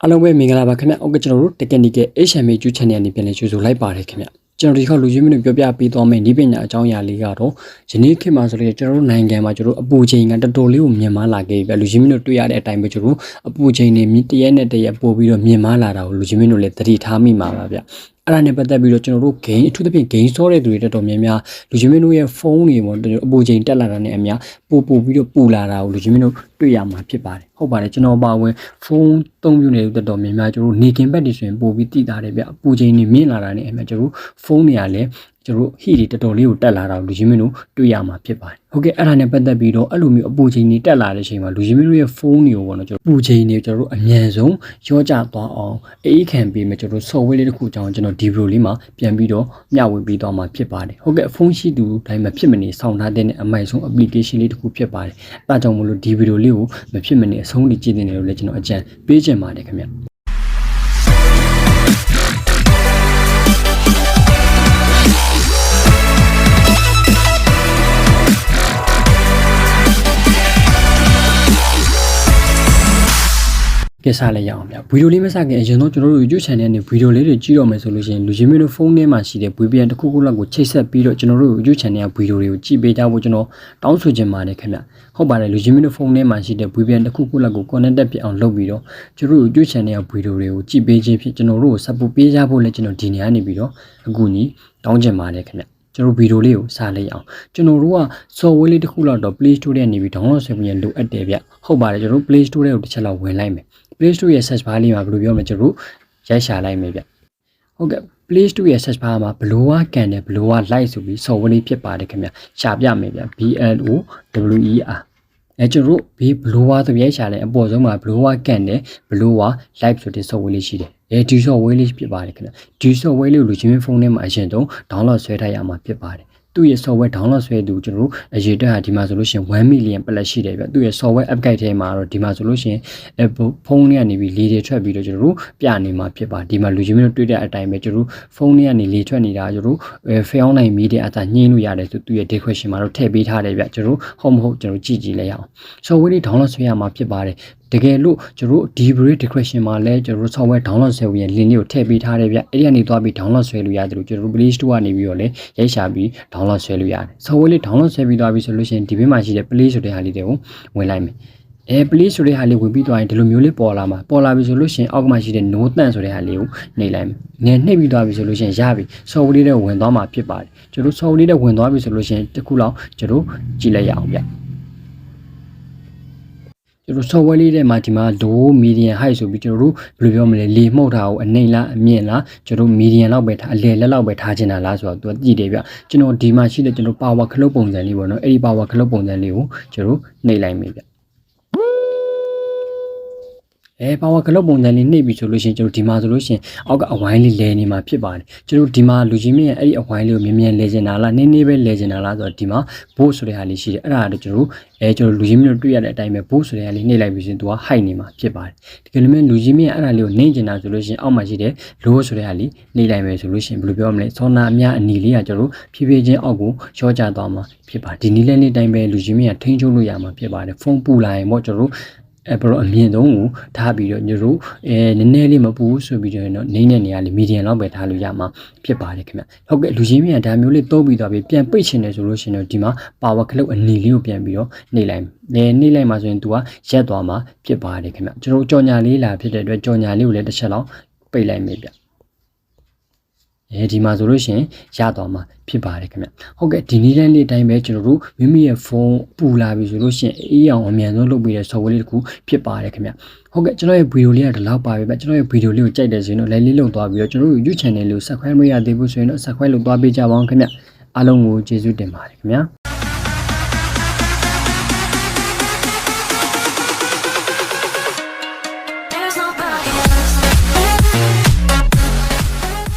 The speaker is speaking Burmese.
အားလုံးပဲမင်္ဂလာပါခင်ဗျ။ဟုတ်ကဲ့ကျွန်တော်တို့ technical HMA ကျူး channel ကနေပြန်လည်ကြိုဆိုလိုက်ပါတယ်ခင်ဗျ။ကျွန်တော်ဒီခေါက်လူချင်းမျိုးပြောပြပေးသွားမယ့်ဒီပညာအကြောင်းအရာလေးကတော့ယနေ့ခေတ်မှာဆိုလို့ကျွန်တော်တို့နိုင်ငံမှာကျွန်တော်တို့အပူချိန်ကတော်တော်လေးကိုမြင့်မားလာခဲ့ပြီဗျ။လူချင်းမျိုးတွေ့ရတဲ့အတိုင်းပဲကျွန်တော်တို့အပူချိန်တွေတရက်နဲ့တရက်ပို့ပြီးတော့မြင့်မားလာတာကိုလူချင်းမျိုးလည်းသတိထားမိမှာပါဗျ။အဲ့ဒါနဲ့ပတ်သက်ပြီးတော့ကျွန်တော်တို့ game အထူးသဖြင့် game ဆော့တဲ့သူတွေတော်တော်များများလူချင်းမျိုးရဲ့ဖုန်းတွေပေါ့အပူချိန်တက်လာတာနဲ့အများပို့ပြီးတော့ပူလာတာကိုလူချင်းမျိုးတွေ့ရမှာဖြစ်ပါတယ်ဟုတ်ပါတယ်ကျွန်တော်ပါဝင်ဖုန်းသုံးမျိုးတွေတော်တော်များများကျွန်တော်နေကင်ဘက်တွေဆိုရင်ပို့ပြီးတည်တာတယ်ဗျအပူချိန်တွေမြင့်လာတာနဲ့အများကျွန်တော်ဖုန်းတွေကလည်းကျွန်တော်ဟီတွေတော်တော်လေးကိုတက်လာတာလူချင်းမျိုးတွေ့ရမှာဖြစ်ပါတယ်ဟုတ်ကဲ့အဲ့ဒါနဲ့ပတ်သက်ပြီးတော့အဲ့လိုမျိုးအပူချိန်တွေတက်လာတဲ့အချိန်မှာလူချင်းမျိုးရဲ့ဖုန်းတွေကိုပေါ့နော်ကျွန်တော်ပူချိန်တွေကျွန်တော်အမြန်ဆုံးရောကြသွားအောင်အေးခံပြီးမှကျွန်တော် software လေးတစ်ခုကြောင်းကျွန်တော်ဒီ video လေးမှာပြန်ပြီးတော့မျှဝေပေးသွားမှာဖြစ်ပါတယ်ဟုတ်ကဲ့ဖုန်းရှိသူတိုင်းမှာဖြစ်မနေစောင့်ထားတဲ့အမိုက်ဆုံး application လေးတစ်ခုဖြစ်ပါတယ်အဲဒါကြောင့်မလို့ဒီ video လေးကိုမဖြစ်မနေအဆုံးထိကြည့်နေတယ်လို့လည်းကျွန်တော်အကြံပေးချင်ပါတယ်ခင်ဗျကဲစားလိုက်ရအောင်ဗျဗီဒီယိုလေးမစခင်အရင်ဆုံးကျွန်တော်တို့ YouTube channel နဲ့ဗီဒီယိုလေးတွေကြည့်တော့မယ်ဆိုလို့ရှိရင်လူချင်းမျိုးတို့ဖုန်းထဲမှာရှိတဲ့ VPN တစ်ခုခုလောက်ကိုချိတ်ဆက်ပြီးတော့ကျွန်တော်တို့ YouTube channel ဗီဒီယိုတွေကိုကြည့်ပေးကြဖို့ကျွန်တော်တောင်းဆိုချင်ပါတယ်ခင်ဗျဟုတ်ပါတယ်လူချင်းမျိုးတို့ဖုန်းထဲမှာရှိတဲ့ VPN တစ်ခုခုလောက်ကို connected ဖြစ်အောင်လုပ်ပြီးတော့ကျွန်တော်တို့ YouTube channel ဗီဒီယိုတွေကိုကြည့်ပေးခြင်းဖြစ်ကျွန်တော်တို့ကို support ပေးကြဖို့လည်းကျွန်တော်ဒီနေရာနေပြီးတော့အကူအညီတောင်းချင်ပါတယ်ခင်ဗျကျွန်တော်ဗီဒီယိုလေးကိုစလိုက်အောင်ကျွန်တော်တို့က software လေးတစ်ခုလောက်တော့ Play Store ထဲနေပြီး download ဆွဲပြီးလိုအပ်တယ်ဗျဟုတ်ပါတယ်ကျွန်တော်တို့ Play Store ထဲကိုတစ်ချက်လောက်ဝင်လိုက်မယ် Play Store ရဲ့ search bar လေးမှာဘယ်လိုပြောမလဲကျွန်တော်ရိုက်ရှာလိုက်မယ်ဗျဟုတ်ကဲ့ Play Store ရဲ့ search bar မှာဘလိုဝါကန်တယ်ဘလိုဝါ like ဆိုပြီး software လေးဖြစ်ပါတယ်ခင်ဗျရှာပြမယ်ဗျ BLOWER ကျွန်တော်တို့ဘလိုဝါဆိုရိုက်ရှာလိုက်အပေါ်ဆုံးမှာဘလိုဝါကန်တယ်ဘလိုဝါ like ဆိုတဲ့ software လေးရှိတယ်ဒီ software လေးဖြစ်ပါတယ်ခင်ဗျဒီ software လေးကိုလူချင်းဖုန်းထဲမှာအရင်ဆုံး download ဆွဲထားရမှာဖြစ်ပါတယ်သူ့ရဲ့ software download ဆွဲသူကျွန်တော်တို့အရေးတက်ဟာဒီမှာဆိုလို့ရှိရင်1 million plus ရှိတယ်ဗျသူ့ရဲ့ software app guide ထဲမှာတော့ဒီမှာဆိုလို့ရှိရင်ဖုန်းထဲကနေပြီးလေတွေထွက်ပြီးတော့ကျွန်တော်တို့ပြနေမှာဖြစ်ပါဒီမှာလူချင်းမျိုးတွေ့တဲ့အတိုင်းပဲကျွန်တော်တို့ဖုန်းထဲကနေလေထွက်နေတာကျွန်တော်တို့ဖောင်းနိုင်မီတဲ့အသာညှင်းလို့ရတယ်ဆိုသူ့ရဲ့ description မှာတော့ထည့်ပေးထားတယ်ဗျကျွန်တော်တို့ဟုတ်မဟုတ်ကျွန်တော်ကြည့်ကြည့်လိုက်ရအောင် software လေး download ဆွဲရမှာဖြစ်ပါတယ်တကယ်လို့ကျွန်တော်တို့ဒီ video description မှာလည်းကျွန်တော်တို့ software download ဆွဲပြီး link လေးကိုထည့်ပေးထားတယ်ဗျအဲ့ဒီကနေသွားပြီး download ဆွဲလို့ရတယ်လို့ကျွန်တော်တို့ Play Store ကနေပြီးတော့လည်းရိုက်ရှာပြီး download ဆွဲလို့ရတယ် software လေး download ဆွဲပြီးသွားပြီဆိုလို့ရှိရင်ဒီဘက်မှာရှိတဲ့ Play ဆိုတဲ့ဟာလေးတွေကိုဝင်လိုက်မယ်Play ဆိုတဲ့ဟာလေးဝင်ပြီးသွားရင်ဒီလိုမျိုးလေးပေါ်လာမှာပေါ်လာပြီဆိုလို့ရှိရင်အောက်မှာရှိတဲ့ no တန့်ဆိုတဲ့ဟာလေးကိုနှိပ်လိုက်မယ်နှိပ်ပြီးသွားပြီဆိုလို့ရှိရင်ရပြီ software လေးတွေဝင်သွားမှာဖြစ်ပါတယ်ကျွန်တော် software လေးတွေဝင်သွားပြီဆိုလို့ရှိရင်တစ်ခုလောက်ကျွန်တော်ကြည့်လိုက်ရအောင်ဗျကျွန်တော် software လေးထဲမှာဒီမှာ low medium high ဆိုပြီးကျွန်တော်တို့ဘယ်လိုပြောမလဲလေမှုတ်တာကိုအနှိမ့်လားအမြင့်လားကျွန်တော် medium လောက်ပဲထားအလယ်လက်လောက်ပဲထားချင်တာလားဆိုတော့သူကကြည့်တယ်ဗျကျွန်တော်ဒီမှာရှိတဲ့ကျွန်တော် power ခလုတ်ပုံစံလေးပေါ့နော်အဲ့ဒီ power ခလုတ်ပုံစံလေးကိုကျွန်တော်နှိပ်လိုက်မယ်ဗျpower ကလုတ်ပုံစံလေးနှိပ်ပြီးဆိုလို့ရှိရင်ကျွန်တော်ဒီမှာဆိုလို့ရှိရင်အောက်ကအဝိုင်းလေးလဲနေမှာဖြစ်ပါတယ်ကျွန်တော်ဒီမှာလူချင်းမင်းရဲ့အဲ့ဒီအဝိုင်းလေးကိုမြင်မြင်လဲကျင်တာလားနည်းနည်းပဲလဲကျင်တာလားဆိုတော့ဒီမှာ boat ဆိုတဲ့ဟာလေးရှိတယ်အဲ့ဒါကတော့ကျွန်တော်လူချင်းမင်းတို့တွေ့ရတဲ့အတိုင်းပဲ boat ဆိုတဲ့ဟာလေးနှိပ်လိုက်ပြီးဆိုရင်သူက high နေမှာဖြစ်ပါတယ်တကယ်လို့လူချင်းမင်းရဲ့အဲ့ဒါလေးကိုနှိပ်ကျင်တာဆိုလို့ရှိရင်အောက်မှာရှိတဲ့ low ဆိုတဲ့ဟာလေးနှိပ်လိုက်မယ်ဆိုလို့ရှိရင်ဘယ်လိုပြောမလဲဆောနာအများအနီလေးကကျွန်တော်ဖြည်းဖြည်းချင်းအောက်ကိုရောကျသွားမှာဖြစ်ပါတယ်ဒီနည်းလေးတိုင်းပဲလူချင်းမင်းကထိန်းချုပ်လို့ရမှာဖြစ်ပါတယ်ဖုန်းပူလာရင်ပေါ့ကျွန်တော်ဘယ်လိုအမြင့်ဆုံးကိုထားပြီးတော့ညတို့နည်းနည်းလေးမပူဆိုပြီးတော့နေတဲ့နေရာလေး medium လောက်ပဲထားလို့ရမှာဖြစ်ပါတယ်ခင်ဗျဟုတ်ကဲ့လူချင်းမြန်ဒါမျိုးလေးသုံးပြီးတော့ပြန်ပိတ်ချင်တယ်ဆိုလို့ရှိရင်တော့ဒီမှာ power ခလုတ်အနီလေးကိုပြန်ပြီးတော့နှိပ်လိုက်နှိပ်လိုက်မှဆိုရင် तू ကရက်သွားမှာဖြစ်ပါတယ်ခင်ဗျကျွန်တော်ကြော်ညာလေးလာဖြစ်တဲ့အတွက်ကြော်ညာလေးကိုလည်းတစ်ချက်လောက်ပိတ်လိုက်မယ်ဗျဒီမှာဆိုလို့ရှိရင်ရသွားမှာဖြစ်ပါတယ်ခင်ဗျဟုတ်ကဲ့ဒီနည်းလမ်းလေးအတိုင်းပဲကျွန်တော်တို့မိမိရဲ့ဖုန်းပူလာပြီဆိုလို့ရှိရင်အေးအောင်အမြန်ဆုံးလုပ်ပြီးတဲ့ software လေးတစ်ခုဖြစ်ပါတယ်ခင်ဗျဟုတ်ကဲ့ကျွန်တော်ရဲ့ video လေးကဒီလောက်ပါပဲဗျကျွန်တော်ရဲ့ video လေးကိုကြိုက်တယ်ဆိုရင်တော့ like လေးလုပ်သွားပြီးတော့ကျွန်တော်တို့ YouTube channel လေးကို subscribe မရသေးဘူးဆိုရင်တော့ subscribe လုပ်သွားပေးကြပါအောင်ခင်ဗျအားလုံးကိုကျေးဇူးတင်ပါတယ်ခင်ဗျ